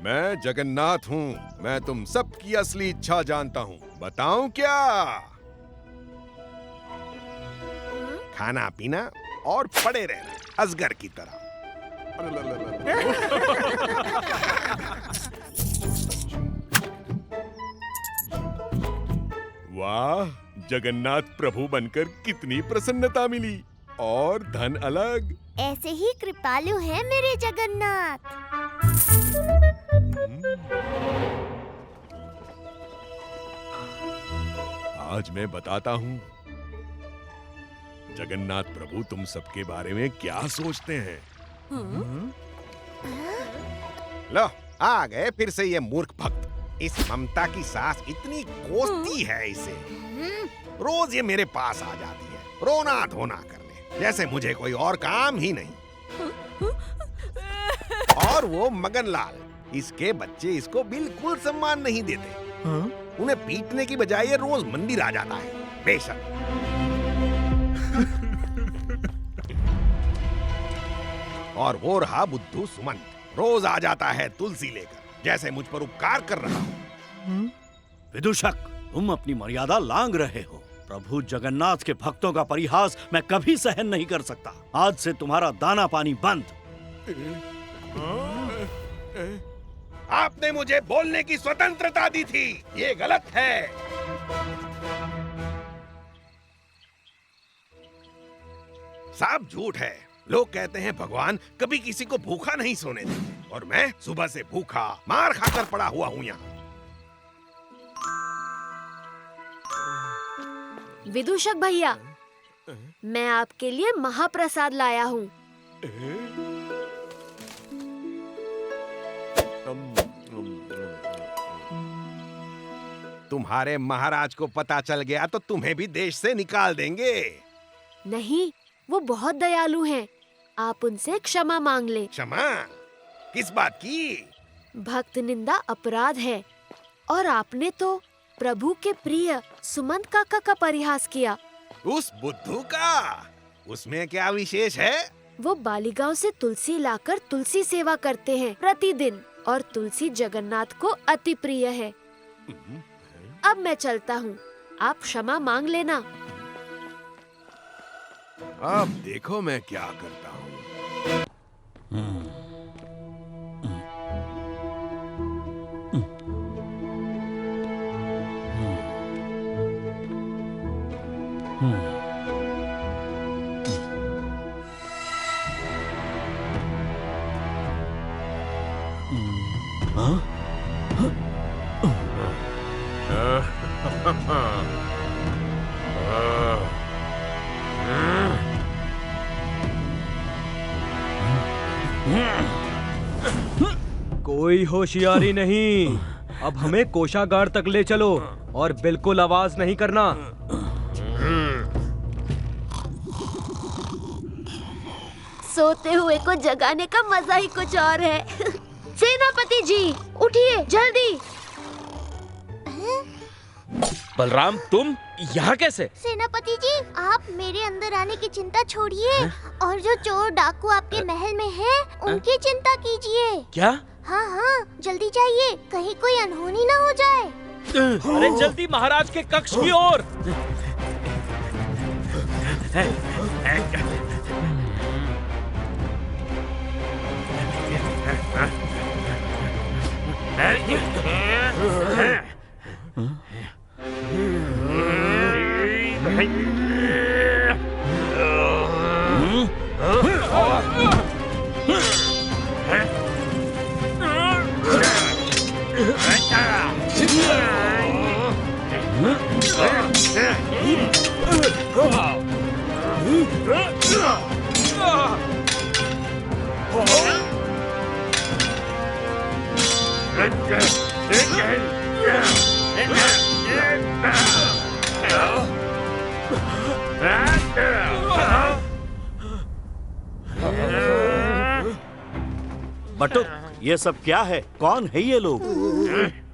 मैं जगन्नाथ हूँ। मैं तुम सबकी असली इच्छा जानता हूँ। बताऊं क्या? खाना पीना और पड़े रहना अजगर की तरह। वाह, जगन्नाथ प्रभु बनकर कितनी प्रसन्नता मिली। और धन अलग। ऐसे ही कृपालु हैं मेरे जगन्नाथ। आज मैं बताता हूँ जगन्नाथ प्रभु तुम सबके बारे में क्या सोचते हैं। लो, आ गए फिर से ये मूर्ख भक्त। इस ममता की सास इतनी कोसती है इसे। रोज ये मेरे पास आ जाती है रोना धोना करने, जैसे मुझे कोई और काम ही नहीं। और वो मगनलाल, इसके बच्चे इसको बिल्कुल सम्मान नहीं देते। उन्हें पीटने की बजाय ये रोज मंदिर आ जाता है। बेशक। और वो रहा बुद्धू सुमंत, रोज आ जाता है तुलसी लेकर, जैसे मुझ पर उपकार कर रहा हूँ। विदूषक, तुम अपनी मर्यादा लांघ रहे हो। प्रभु जगन्नाथ के भक्तों का परिहास मैं कभी सहन नहीं कर सकता। आज से तुम्हारा दाना पानी बंद। आपने मुझे बोलने की स्वतंत्रता दी थी, ये गलत है। सब झूठ है। लोग कहते हैं भगवान कभी किसी को भूखा नहीं सोने देते, और मैं सुबह से भूखा मार खाकर पड़ा हुआ हूँ यहाँ। विदूषक भैया, मैं आपके लिए महाप्रसाद लाया हूँ। तुम्हारे महाराज को पता चल गया तो तुम्हें भी देश से निकाल देंगे। नहीं, वो बहुत दयालु हैं। आप उनसे क्षमा मांग लें। क्षमा? किस बात की? भक्त निंदा अपराध है, और आपने तो प्रभु के प्रिय सुमंत काका का परिहास किया। उस बुद्धू का? उसमें क्या विशेष है? वो बालीगांव से तुलसी लाकर तुलसी सेवा करते हैं प्रतिदिन, और तुलसी जगन्नाथ को अति प्रिय है। अब मैं चलता हूँ, आप क्षमा मांग लेना। अब देखो मैं क्या करता हूँ। कोई होशियारी नहीं। अब हमें कोषागार तक ले चलो और बिल्कुल आवाज नहीं करना। सोते हुए को जगाने का मजा ही कुछ और है। सेनापति जी, उठिए जल्दी। बलराम, तुम यहाँ कैसे? सेनापति जी, आप मेरे अंदर आने की चिंता छोड़िए और जो चोर डाकू आपके महल में हैं, उनकी चिंता कीजिए। क्या? हाँ हाँ, जल्दी जाइए, कहीं कोई अनहोनी ना हो जाए। अरे जल्दी महाराज के कक्ष की ओर। बटुक, ये सब क्या है? कौन है ये लोग?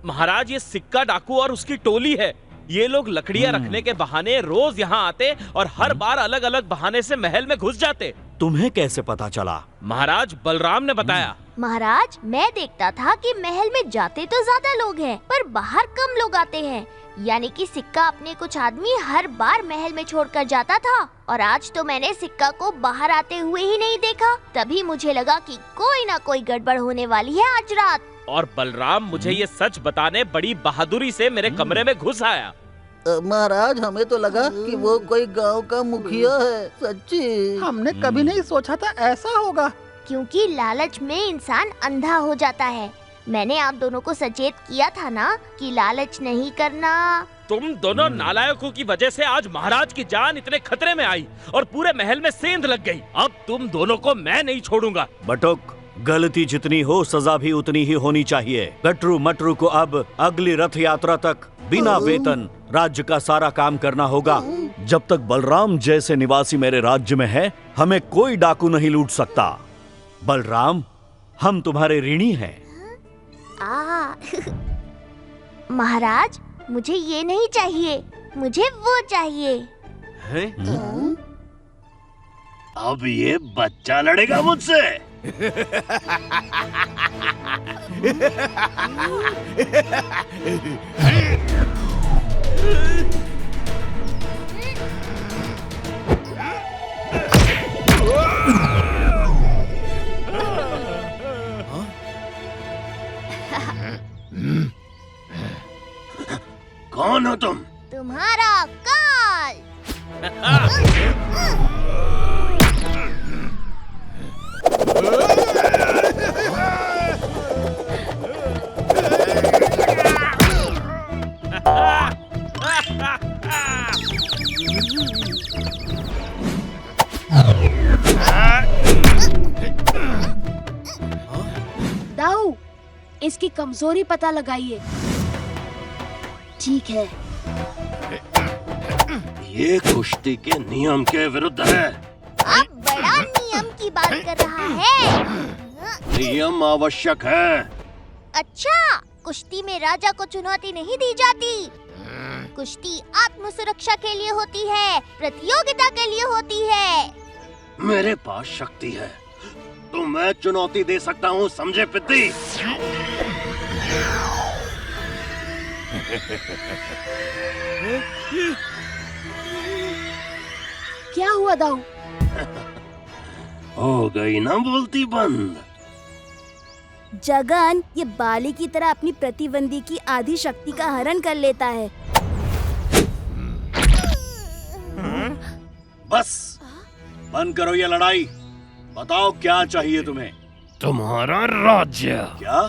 महाराज, ये सिक्का डाकू और उसकी टोली है। ये लोग लकड़ियाँ रखने के बहाने रोज यहाँ आते और हर बार अलग अलग बहाने से महल में घुस जाते। तुम्हें कैसे पता चला? महाराज, बलराम ने बताया। महाराज, मैं देखता था कि महल में जाते तो ज्यादा लोग हैं, पर बाहर कम लोग आते हैं। यानी कि सिक्का अपने कुछ आदमी हर बार महल में छोड़कर जाता था, और आज तो मैंने सिक्का को बाहर आते हुए ही नहीं देखा। तभी मुझे लगा कि कोई ना कोई गड़बड़ होने वाली है आज रात। और बलराम मुझे ये सच बताने बड़ी बहादुरी से मेरे कमरे में घुस आया। महाराज, हमें तो लगा कि वो कोई गांव का मुखिया है। सच्ची हमने कभी नहीं सोचा था ऐसा होगा। क्योंकि लालच में इंसान अंधा हो जाता है। मैंने आप दोनों को सचेत किया था ना कि लालच नहीं करना। तुम दोनों नालायकों की वजह से आज महाराज की जान इतने खतरे में आई और पूरे महल में सेंध लग गई। अब तुम दोनों को मैं नहीं छोड़ूंगा। बटुक, गलती जितनी हो सजा भी उतनी ही होनी चाहिए। गटरू मटरू को अब अगली रथ यात्रा तक बिना वेतन राज्य का सारा काम करना होगा। जब तक बलराम जैसे निवासी मेरे राज्य में है, हमें कोई डाकू नहीं लूट सकता। बलराम, हम तुम्हारे ऋणी हैं। महाराज, मुझे ये नहीं चाहिए, मुझे वो चाहिए। अब ये बच्चा लड़ेगा मुझसे। कौन हो तुम? तुम्हारा काल। दाऊ, इसकी कमजोरी पता लगाइए। ठीक है। ये कुश्ती के नियम के विरुद्ध है। अब बड़ा नियम की बात कर रहा है। नियम आवश्यक है। अच्छा, कुश्ती में राजा को चुनौती नहीं दी जाती। कुश्ती आत्म सुरक्षा के लिए होती है, प्रतियोगिता के लिए होती है। मेरे पास शक्ति है तो मैं चुनौती दे सकता हूँ, समझे पिद्दी? क्या हुआ दाऊ? हो गई ना बोलती बंद। जगन ये बाली की तरह अपनी प्रतिद्वंदी की आधी शक्ति का हरण कर लेता है। बस बंद करो ये लड़ाई। बताओ क्या चाहिए तुम्हें? तुम्हारा राज्य। क्या?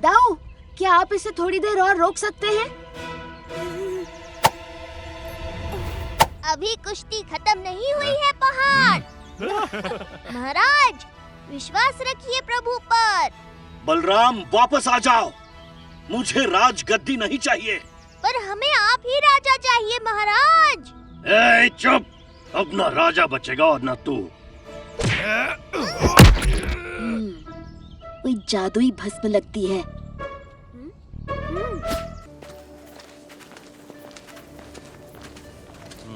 दाऊ, क्या आप इसे थोड़ी देर और रोक सकते हैं? अभी कुश्ती खत्म नहीं हुई है पहाड़। महाराज, विश्वास रखिए प्रभु पर। बलराम, वापस आ जाओ। मुझे राजगद्दी नहीं चाहिए। पर हमें आप ही राजा चाहिए महाराज। ए चुप, अब न राजा बचेगा और न तू। कोई जादुई भस्म लगती है।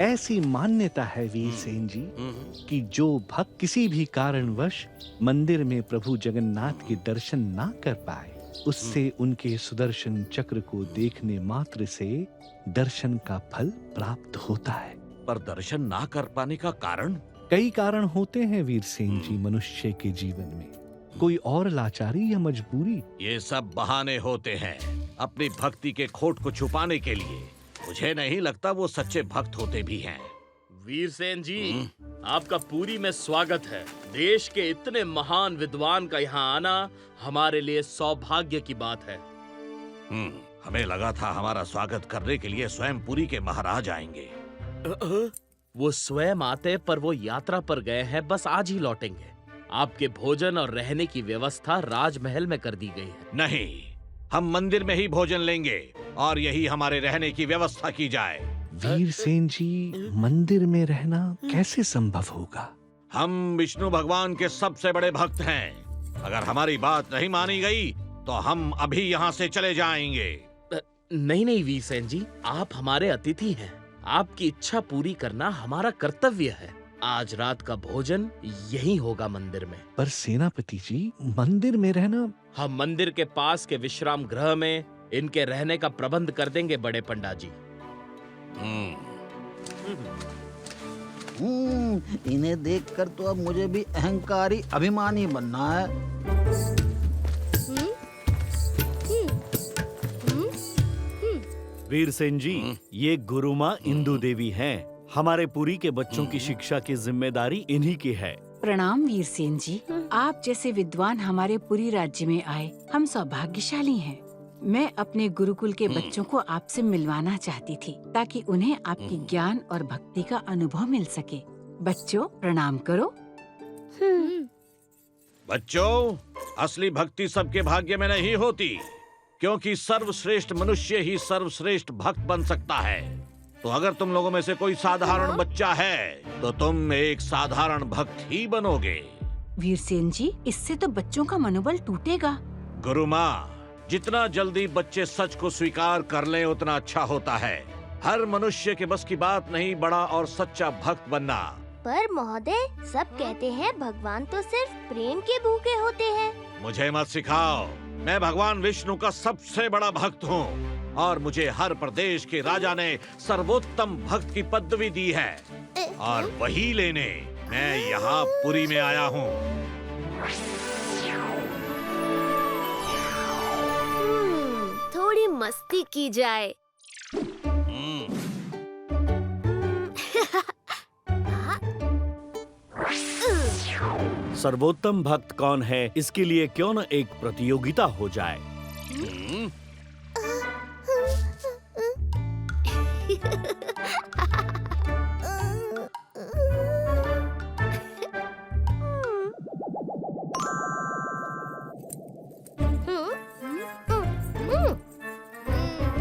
ऐसी मान्यता है वीरसेन जी कि जो भक्त किसी भी कारणवश मंदिर में प्रभु जगन्नाथ के दर्शन ना कर पाए, उससे उनके सुदर्शन चक्र को देखने मात्र से दर्शन का फल प्राप्त होता है। पर दर्शन ना कर पाने का कारण? कई कारण होते हैं वीरसेन जी मनुष्य के जीवन में। कोई और लाचारी या मजबूरी। ये सब बहाने होते हैं अपनी भक्ति के खोट को छुपाने के लिए। मुझे नहीं लगता वो सच्चे भक्त होते भी हैं। वीरसेन जी, आपका पुरी में स्वागत है। देश के इतने महान विद्वान का यहाँ आना हमारे लिए सौभाग्य की बात है। हमें लगा था हमारा स्वागत करने के लिए स्वयं पुरी के महाराज आएंगे। वो स्वयं आते, पर वो यात्रा पर गए हैं, बस आज ही लौटेंगे। आपके भोजन और रहने की व्यवस्था राजमहल में कर दी गई है। नहीं, हम मंदिर में ही भोजन लेंगे और यही हमारे रहने की व्यवस्था की जाए। वीरसेन जी, मंदिर में रहना कैसे संभव होगा? हम विष्णु भगवान के सबसे बड़े भक्त हैं। अगर हमारी बात नहीं मानी गई तो हम अभी यहाँ से चले जाएंगे। नहीं नहीं वीरसेन जी, आप हमारे अतिथि हैं। आपकी इच्छा पूरी करना हमारा कर्तव्य है। आज रात का भोजन यहीं होगा मंदिर में। पर सेनापति जी, मंदिर में रहना। हम मंदिर के पास के विश्राम गृह में इनके रहने का प्रबंध कर देंगे बड़े पंडा जी। इन्हें देखकर तो अब मुझे भी अहंकारी अभिमानी बनना है। वीरसेन जी, ये गुरुमाँ इंदु देवी हैं। हमारे पुरी के बच्चों की शिक्षा की जिम्मेदारी इन्हीं की है। प्रणाम वीरसेन जी, आप जैसे विद्वान हमारे पुरी राज्य में आए, हम सौभाग्यशाली हैं। मैं अपने गुरुकुल के बच्चों को आपसे मिलवाना चाहती थी, ताकि उन्हें आपकी ज्ञान और भक्ति का अनुभव मिल सके। बच्चों, प्रणाम करो। बच्चों, असली भक्ति सबके भाग्य में नहीं होती, क्योंकि सर्वश्रेष्ठ मनुष्य ही सर्वश्रेष्ठ भक्त बन सकता है। तो अगर तुम लोगों में से कोई साधारण बच्चा है, तो तुम एक साधारण भक्त ही बनोगे। वीरसेन जी, इससे तो बच्चों का मनोबल टूटेगा। गुरुमाँ, जितना जल्दी बच्चे सच को स्वीकार कर लें उतना अच्छा होता है। हर मनुष्य के बस की बात नहीं बड़ा और सच्चा भक्त बनना। पर महोदय, सब कहते हैं भगवान तो सिर्फ प्रेम के भूखे होते हैं। मुझे मत सिखाओ। मैं भगवान विष्णु का सबसे बड़ा भक्त हूँ और मुझे हर प्रदेश के राजा ने सर्वोत्तम भक्त की पदवी दी है, और वही लेने मैं यहाँ पुरी में आया हूँ। थोड़ी मस्ती की जाए। सर्वोत्तम भक्त कौन है, इसके लिए क्यों न एक प्रतियोगिता हो जाए।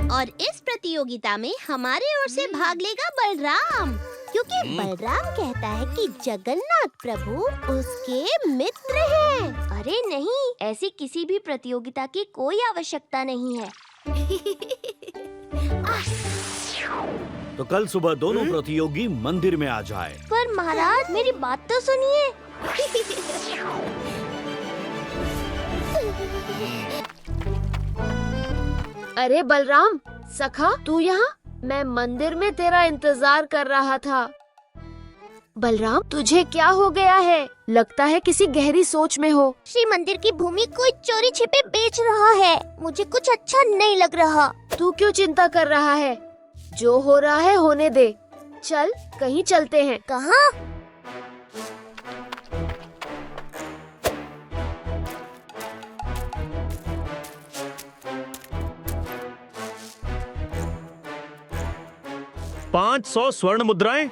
और इस प्रतियोगिता में हमारे ओर से भाग लेगा बलराम, क्योंकि बलराम कहता है कि जगन्नाथ प्रभु उसके मित्र हैं। अरे नहीं, ऐसी किसी भी प्रतियोगिता की कोई आवश्यकता नहीं है। तो कल सुबह दोनों प्रतियोगी मंदिर में आ जाए। पर महाराज, मेरी बात तो सुनिए। अरे बलराम, सखा तू यहाँ? मैं मंदिर में तेरा इंतजार कर रहा था। बलराम, तुझे क्या हो गया है? लगता है किसी गहरी सोच में हो। श्री मंदिर की भूमि कोई चोरी छिपे बेच रहा है। मुझे कुछ अच्छा नहीं लग रहा। तू क्यों चिंता कर रहा है? जो हो रहा है होने दे। चल, कहीं चलते हैं। कहाँ? पाँच 100 स्वर्ण मुद्राएं,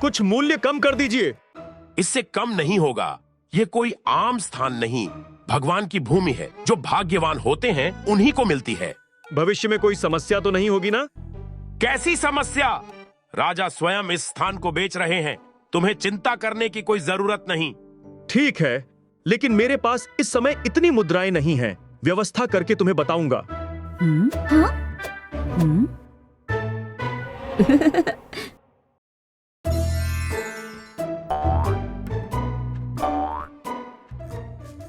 कुछ मूल्य कम कर दीजिए। इससे कम नहीं होगा। ये कोई आम स्थान नहीं, भगवान की भूमि है। जो भाग्यवान होते हैं उन्हीं को मिलती है। भविष्य में कोई समस्या तो नहीं होगी ना? कैसी समस्या? राजा स्वयं इस स्थान को बेच रहे हैं। तुम्हें चिंता करने की कोई जरूरत नहीं। ठीक है, लेकिन मेरे पास इस समय इतनी मुद्राएं नहीं हैं। व्यवस्था करके तुम्हें बताऊंगा।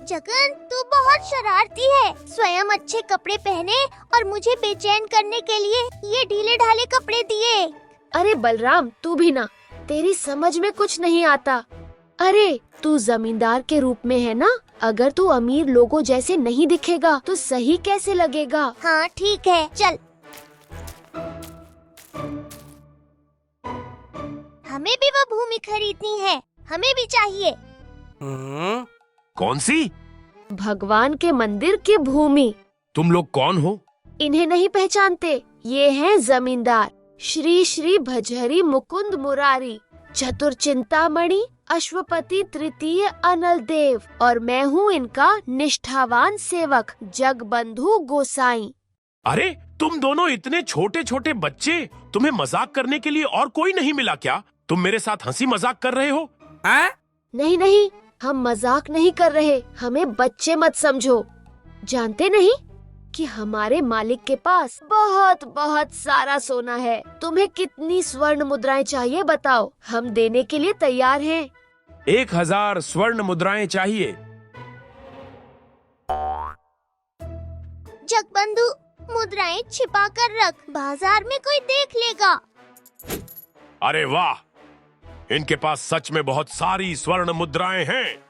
जगन, तू बहुत शरारती है। स्वयं अच्छे कपड़े पहने और मुझे बेचैन करने के लिए ये ढीले ढाले कपड़े दिए। अरे बलराम, तू भी ना, तेरी समझ में कुछ नहीं आता। अरे तू जमींदार के रूप में है ना, अगर तू अमीर लोगों जैसे नहीं दिखेगा तो सही कैसे लगेगा? हाँ ठीक है, चल। हमें भी वो भूमि खरीदनी है, हमें भी चाहिए। कौन सी? भगवान के मंदिर की भूमि। तुम लोग कौन हो? इन्हें नहीं पहचानते? ये हैं जमींदार श्री श्री भजहरी मुकुंद मुरारी, चतुर चिंतामणि, अश्वपति तृतीय अनल देव, और मैं हूँ इनका निष्ठावान सेवक जगबंधु गोसाई। अरे तुम दोनों इतने छोटे छोटे बच्चे, तुम्हें मजाक करने के लिए और कोई नहीं मिला क्या? तुम मेरे साथ हंसी मजाक कर रहे हो? नहीं नहीं, हम मजाक नहीं कर रहे। हमें बच्चे मत समझो। जानते नहीं, कि हमारे मालिक के पास बहुत बहुत सारा सोना है। तुम्हें कितनी स्वर्ण मुद्राएं चाहिए बताओ, हम देने के लिए तैयार हैं। 1000 स्वर्ण मुद्राएं चाहिए। जगबंधु, मुद्राएं छिपा कर रख, बाजार में कोई देख लेगा। अरे वाह, इनके पास सच में बहुत सारी स्वर्ण मुद्राएं हैं।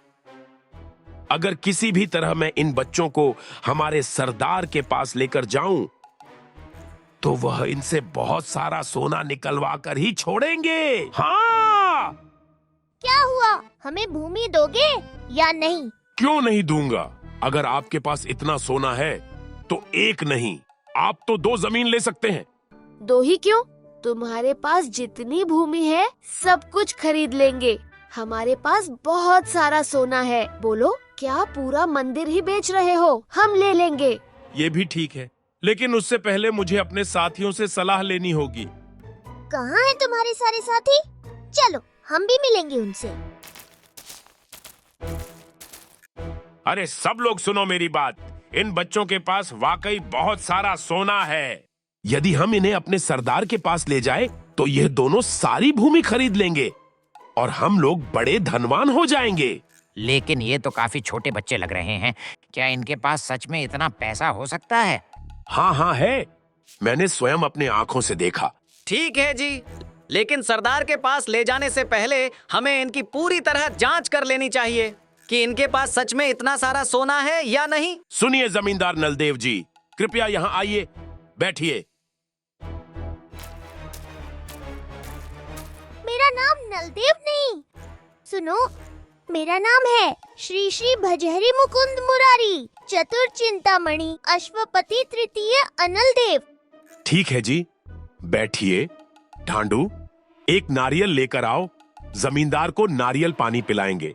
अगर किसी भी तरह मैं इन बच्चों को हमारे सरदार के पास लेकर जाऊं, तो वह इनसे बहुत सारा सोना निकलवा कर ही छोड़ेंगे। हाँ, क्या हुआ, हमें भूमि दोगे या नहीं? क्यों नहीं दूंगा। अगर आपके पास इतना सोना है तो एक नहीं, आप तो 2 जमीन ले सकते हैं। 2 ही क्यों, तुम्हारे पास जितनी भूमि है सब कुछ खरीद लेंगे। हमारे पास बहुत सारा सोना है। बोलो, क्या पूरा मंदिर ही बेच रहे हो? हम ले लेंगे। ये भी ठीक है, लेकिन उससे पहले मुझे अपने साथियों से सलाह लेनी होगी। कहाँ हैं तुम्हारे सारे साथी? चलो हम भी मिलेंगे उनसे। अरे सब लोग सुनो मेरी बात, इन बच्चों के पास वाकई बहुत सारा सोना है। यदि हम इन्हें अपने सरदार के पास ले जाए तो यह दोनों सारी भूमि खरीद लेंगे और हम लोग बड़े धनवान हो जाएंगे। लेकिन ये तो काफी छोटे बच्चे लग रहे हैं, क्या इनके पास सच में इतना पैसा हो सकता है? हाँ हाँ है, मैंने स्वयं अपने आंखों से देखा। ठीक है जी, लेकिन सरदार के पास ले जाने से पहले हमें इनकी पूरी तरह जांच कर लेनी चाहिए कि इनके पास सच में इतना सारा सोना है या नहीं। सुनिए जमींदार नलदेव जी, कृपया यहाँ आइए, बैठिए। मेरा नाम नलदेव नहीं, सुनो, मेरा नाम है श्री श्री भजहरी मुकुंद मुरारी, चतुर चिंतामणि, अश्वपति तृतीय अनल देव। ठीक है जी, बैठिए। ढांडू, एक नारियल लेकर आओ, जमींदार को नारियल पानी पिलाएंगे।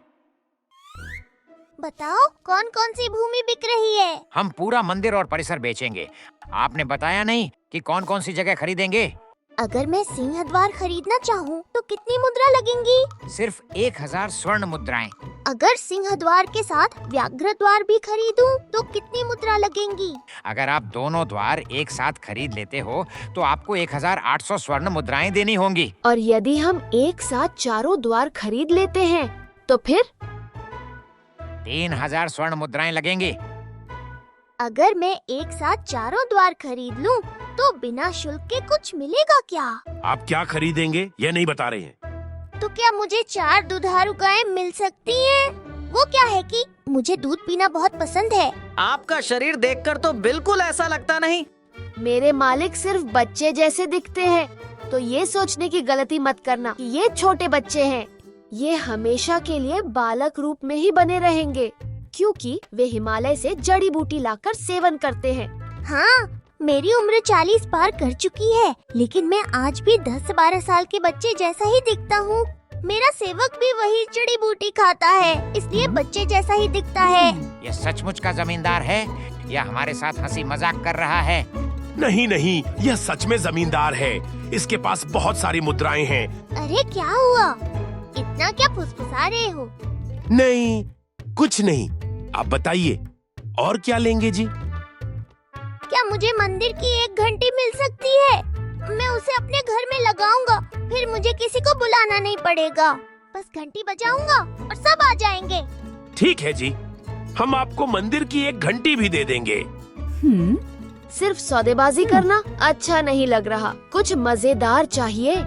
बताओ कौन कौन सी भूमि बिक रही है? हम पूरा मंदिर और परिसर बेचेंगे। आपने बताया नहीं कि कौन कौन सी जगह खरीदेंगे। अगर मैं सिंहद्वार खरीदना चाहूँ तो कितनी मुद्रा लगेंगी? सिर्फ 1000 स्वर्ण मुद्राएं। अगर सिंहद्वार के साथ व्याघ्र द्वार भी खरीदूं तो कितनी मुद्रा लगेंगी? अगर आप दोनों द्वार एक साथ खरीद लेते हो तो आपको 1800 स्वर्ण मुद्राएं देनी होंगी। और यदि हम एक साथ चारों द्वार खरीद लेते हैं तो फिर 3000 स्वर्ण मुद्राएं लगेंगी। अगर मैं एक साथ चारों द्वार खरीद लूं तो बिना शुल्क के कुछ मिलेगा क्या? आप क्या खरीदेंगे यह नहीं बता रहे हैं। तो क्या मुझे 4 दुधारू गायें मिल सकती हैं? वो क्या है कि मुझे दूध पीना बहुत पसंद है। आपका शरीर देखकर तो बिल्कुल ऐसा लगता नहीं। मेरे मालिक सिर्फ बच्चे जैसे दिखते हैं, तो ये सोचने की गलती मत करना कि ये छोटे बच्चे हैं। ये हमेशा के लिए बालक रूप में ही बने रहेंगे, क्योंकि वे हिमालय से जड़ी बूटी लाकर सेवन करते हैं। हाँ, मेरी उम्र 40 पार कर चुकी है, लेकिन मैं आज भी 10-12 साल के बच्चे जैसा ही दिखता हूँ। मेरा सेवक भी वही जड़ी बूटी खाता है, इसलिए बच्चे जैसा ही दिखता है। ये सचमुच का जमींदार है या हमारे साथ हंसी मजाक कर रहा है? नहीं नहीं, यह सच में जमींदार है। इसके पास बहुत सारी मुद्राएं हैं। अरे क्या हुआ, इतना क्या फुसफुसा रहे हो? नहीं, कुछ नहीं। आप बताइए और क्या लेंगे जी? क्या मुझे मंदिर की 1 घंटी मिल सकती है? मैं उसे अपने घर में लगाऊंगा, फिर मुझे किसी को बुलाना नहीं पड़ेगा। बस घंटी बजाऊंगा और सब आ जाएंगे। ठीक है जी, हम आपको मंदिर की 1 घंटी भी दे देंगे। सिर्फ सौदेबाजी करना अच्छा नहीं लग रहा, कुछ मजेदार चाहिए।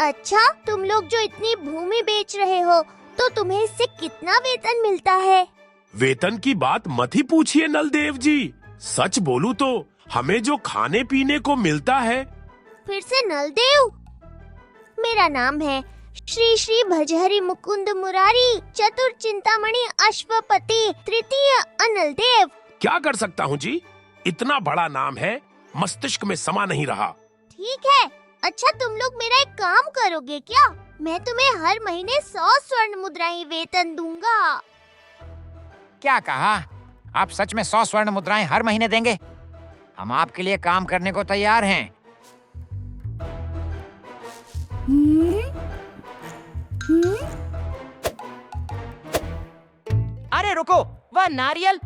अच्छा, तुम लोग जो इतनी भूमि बेच रहे हो, तो तुम्हें इससे कितना वेतन मिलता है? वेतन की बात मत ही पूछिए नलदेव जी। सच बोलूं तो हमें जो खाने पीने को मिलता है। फिर से नलदेव? मेरा नाम है श्री श्री भजहरी मुकुंद मुरारी, चतुर चिंतामणि, अश्वपति तृतीय अनल देव। क्या कर सकता हूँ जी, इतना बड़ा नाम है, मस्तिष्क में समा नहीं रहा। ठीक है, अच्छा तुम लोग मेरा एक काम करोगे क्या? मैं तुम्हें हर महीने 100 स्वर्ण मुद्राएं वेतन दूंगा। क्या कहा? आप सच में 100 स्वर्ण मुद्राएं हर महीने देंगे? हम आपके लिए काम करने को तैयार हैं। रुको, वह नारियल।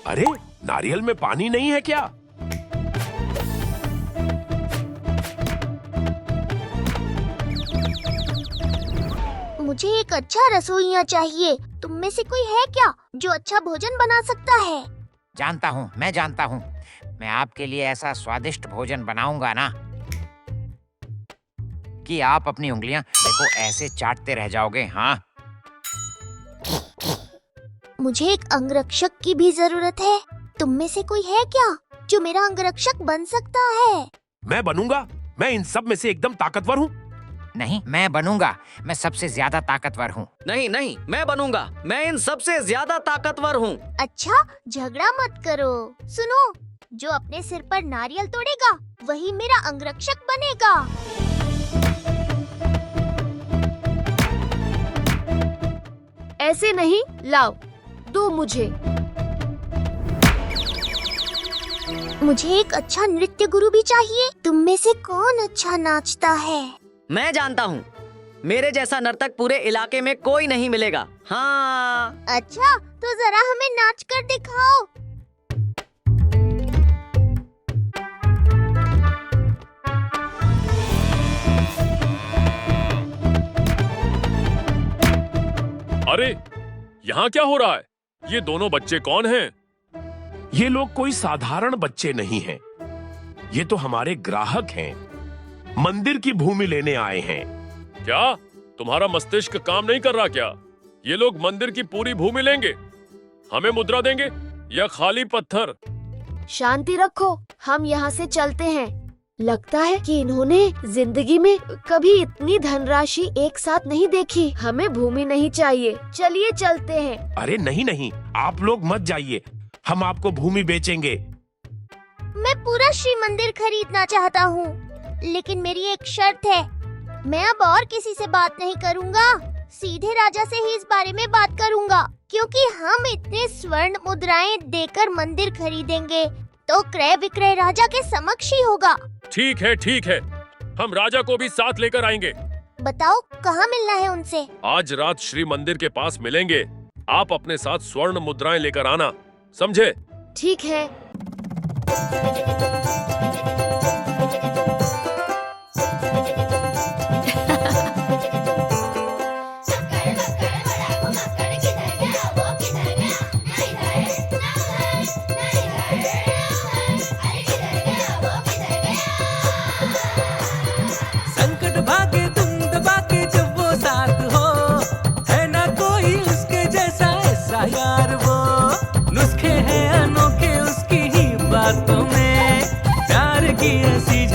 अरे नारियल में पानी नहीं है क्या? मुझे एक अच्छा रसोइया चाहिए। तुम में से कोई है क्या जो अच्छा भोजन बना सकता है? जानता हूँ, मैं जानता हूँ। मैं आपके लिए ऐसा स्वादिष्ट भोजन बनाऊंगा ना कि आप अपनी उंगलियां देखो ऐसे चाटते रह जाओगे। हाँ, मुझे एक अंगरक्षक की भी जरूरत है। तुम में से कोई है क्या जो मेरा अंगरक्षक बन सकता है? मैं बनूंगा। मैं इन सब में से एकदम ताकतवर हूँ। नहीं, मैं बनूंगा। मैं सबसे ज्यादा ताकतवर हूँ। नहीं नहीं, मैं बनूंगा। मैं इन सबसे ज्यादा ताकतवर हूँ। अच्छा, झगड़ा मत करो। सुनो, जो अपने सिर पर नारियल तोड़ेगा वही मेरा अंगरक्षक बनेगा। ऐसे नहीं, लाओ, दो मुझे। मुझे एक अच्छा नृत्य गुरु भी चाहिए। तुम में से कौन अच्छा नाचता है? मैं जानता हूँ, मेरे जैसा नर्तक पूरे इलाके में कोई नहीं मिलेगा। हाँ। अच्छा, तो जरा हमें नाच कर दिखाओ। अरे यहाँ क्या हो रहा है? ये दोनों बच्चे कौन हैं? ये लोग कोई साधारण बच्चे नहीं हैं। ये तो हमारे ग्राहक हैं। मंदिर की भूमि लेने आए हैं। क्या तुम्हारा मस्तिष्क काम नहीं कर रहा क्या? ये लोग मंदिर की पूरी भूमि लेंगे, हमें मुद्रा देंगे या खाली पत्थर? शांति रखो, हम यहाँ से चलते हैं। लगता है कि इन्होंने जिंदगी में कभी इतनी धनराशि एक साथ नहीं देखी। हमें भूमि नहीं चाहिए, चलिए चलते हैं। अरे नहीं नहीं, आप लोग मत जाइए, हम आपको भूमि बेचेंगे। मैं पूरा श्री मंदिर खरीदना चाहता हूँ, लेकिन मेरी एक शर्त है। मैं अब और किसी से बात नहीं करूँगा, सीधे राजा से ही इस बारे में बात करूँगा। क्योंकि हम इतने स्वर्ण मुद्राएं देकर मंदिर खरीदेंगे तो क्रय विक्रय राजा के समक्ष ही होगा। ठीक है, हम राजा को भी साथ लेकर आएंगे। बताओ कहाँ मिलना है उनसे? आज रात श्री मंदिर के पास मिलेंगे। आप अपने साथ स्वर्ण मुद्राएं लेकर आना, समझे? ठीक है। संकट भागे तुम दबा के जब वो साथ हो, है ना कोई उसके जैसा ऐसा यार। वो नुस्खे हैं अनोखे उसकी ही बातों में, प्यार की ऐसी